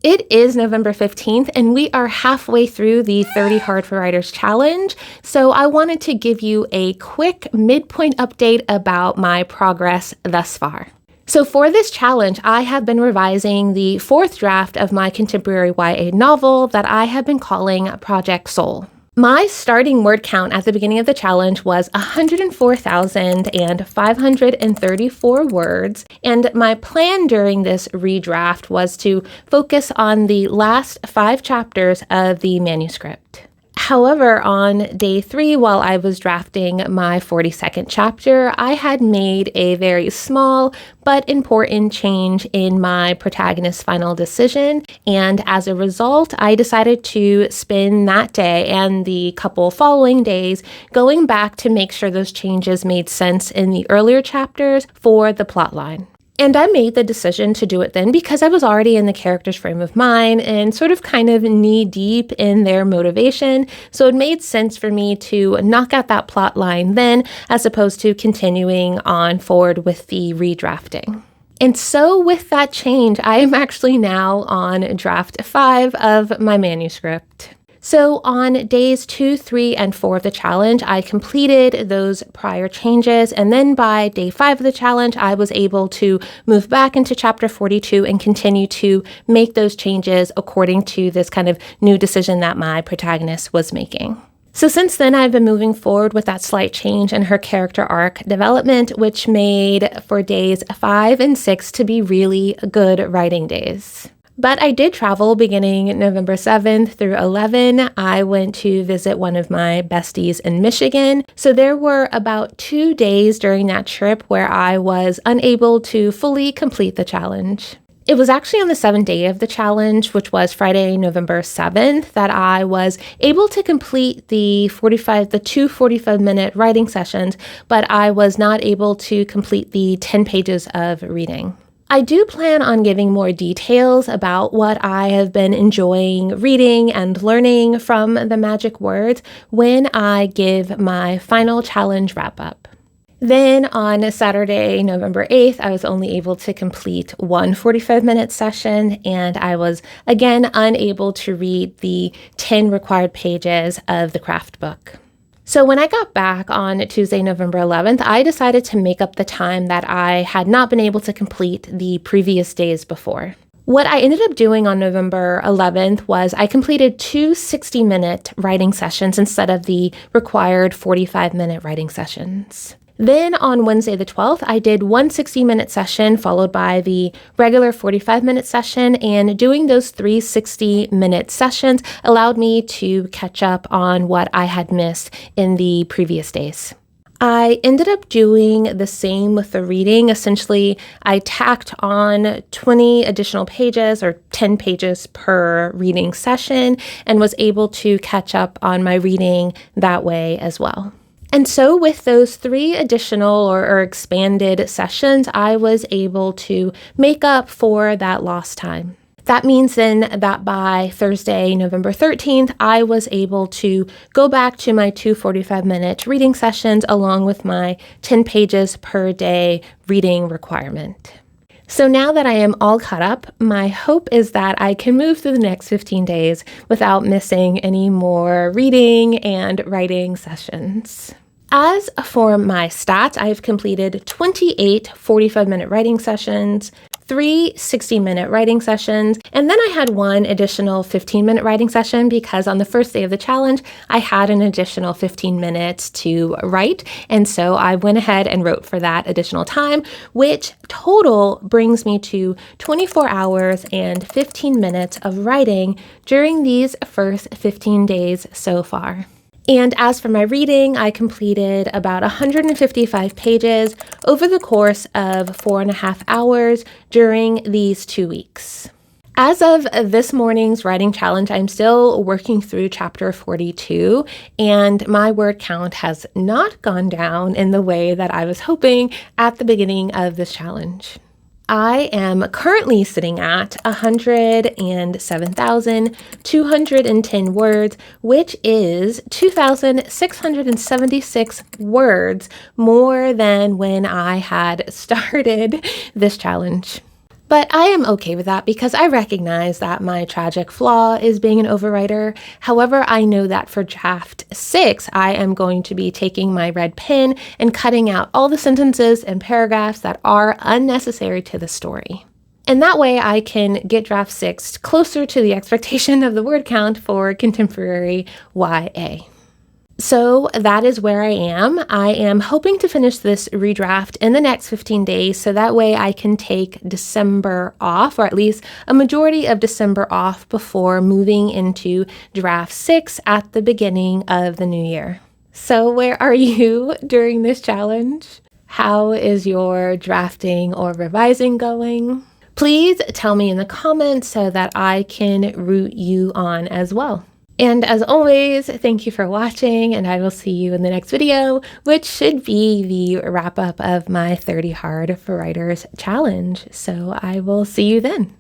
It is November 15th, and we are halfway through the 30 Hard for Writers Challenge, so I wanted to give you a quick midpoint update about my progress thus far. So for this challenge, I have been revising the fourth draft of my contemporary YA novel that I have been calling Project Soul. My starting word count at the beginning of the challenge was 104,534 words, and my plan during this redraft was to focus on the last 5 chapters of the manuscript. However, on day 3, while I was drafting my 42nd chapter, I had made a very small but important change in my protagonist's final decision, and as a result, I decided to spend that day and the couple following days going back to make sure those changes made sense in the earlier chapters for the plotline. And I made the decision to do it then because I was already in the character's frame of mind and sort of kind of knee deep in their motivation. So it made sense for me to knock out that plot line then, as opposed to continuing on forward with the redrafting. And so with that change, I am actually now on draft 5 of my manuscript. So on days 2, 3, and 4 of the challenge, I completed those prior changes, and then by day 5 of the challenge, I was able to move back into chapter 42 and continue to make those changes according to this kind of new decision that my protagonist was making. So since then, I've been moving forward with that slight change in her character arc development, which made for days 5 and 6 to be really good writing days. But I did travel beginning November 7th through 11. I went to visit one of my besties in Michigan. So there were about 2 days during that trip where I was unable to fully complete the challenge. It was actually on the 7th day of the challenge, which was Friday, November 7th, that I was able to complete the 2 45-minute writing sessions, but I was not able to complete the 10 pages of reading. I do plan on giving more details about what I have been enjoying reading and learning from the magic words when I give my final challenge wrap-up. Then on Saturday, November 8th, I was only able to complete one 45-minute session, and I was again unable to read the 10 required pages of the craft book. So when I got back on Tuesday, November 11th, I decided to make up the time that I had not been able to complete the previous days before. What I ended up doing on November 11th was I completed 2 60-minute writing sessions instead of the required 45-minute writing sessions. Then on Wednesday the 12th, I did one 60-minute session followed by the regular 45-minute session, and doing those 3 60-minute sessions allowed me to catch up on what I had missed in the previous days. I ended up doing the same with the reading. Essentially, I tacked on 20 additional pages or 10 pages per reading session and was able to catch up on my reading that way as well. And so with those 3 additional or expanded sessions, I was able to make up for that lost time. That means then that by Thursday, November 13th, I was able to go back to my 2 45-minute reading sessions along with my 10 pages per day reading requirement. So now that I am all caught up, my hope is that I can move through the next 15 days without missing any more reading and writing sessions. As for my stats, I've completed 28 45-minute writing sessions, 3 60-minute writing sessions, and then I had one additional 15-minute writing session because on the first day of the challenge, I had an additional 15 minutes to write, and so I went ahead and wrote for that additional time, which total brings me to 24 hours and 15 minutes of writing during these first 15 days so far. And as for my reading, I completed about 155 pages over the course of 4.5 hours during these 2 weeks. As of this morning's writing challenge, I'm still working through chapter 42, and my word count has not gone down in the way that I was hoping at the beginning of this challenge. I am currently sitting at 107,210 words, which is 2,676 words more than when I had started this challenge. But I am okay with that because I recognize that my tragic flaw is being an overwriter. However, I know that for draft 6, I am going to be taking my red pen and cutting out all the sentences and paragraphs that are unnecessary to the story. And that way I can get draft 6 closer to the expectation of the word count for contemporary YA. So that is where I am. I am hoping to finish this redraft in the next 15 days, so that way I can take December off, or at least a majority of December off, before moving into draft 6 at the beginning of the new year. So where are you during this challenge? How is your drafting or revising going? Please tell me in the comments so that I can root you on as well. And as always, thank you for watching, and I will see you in the next video, which should be the wrap up of my 30 Hard for Writers challenge. So I will see you then.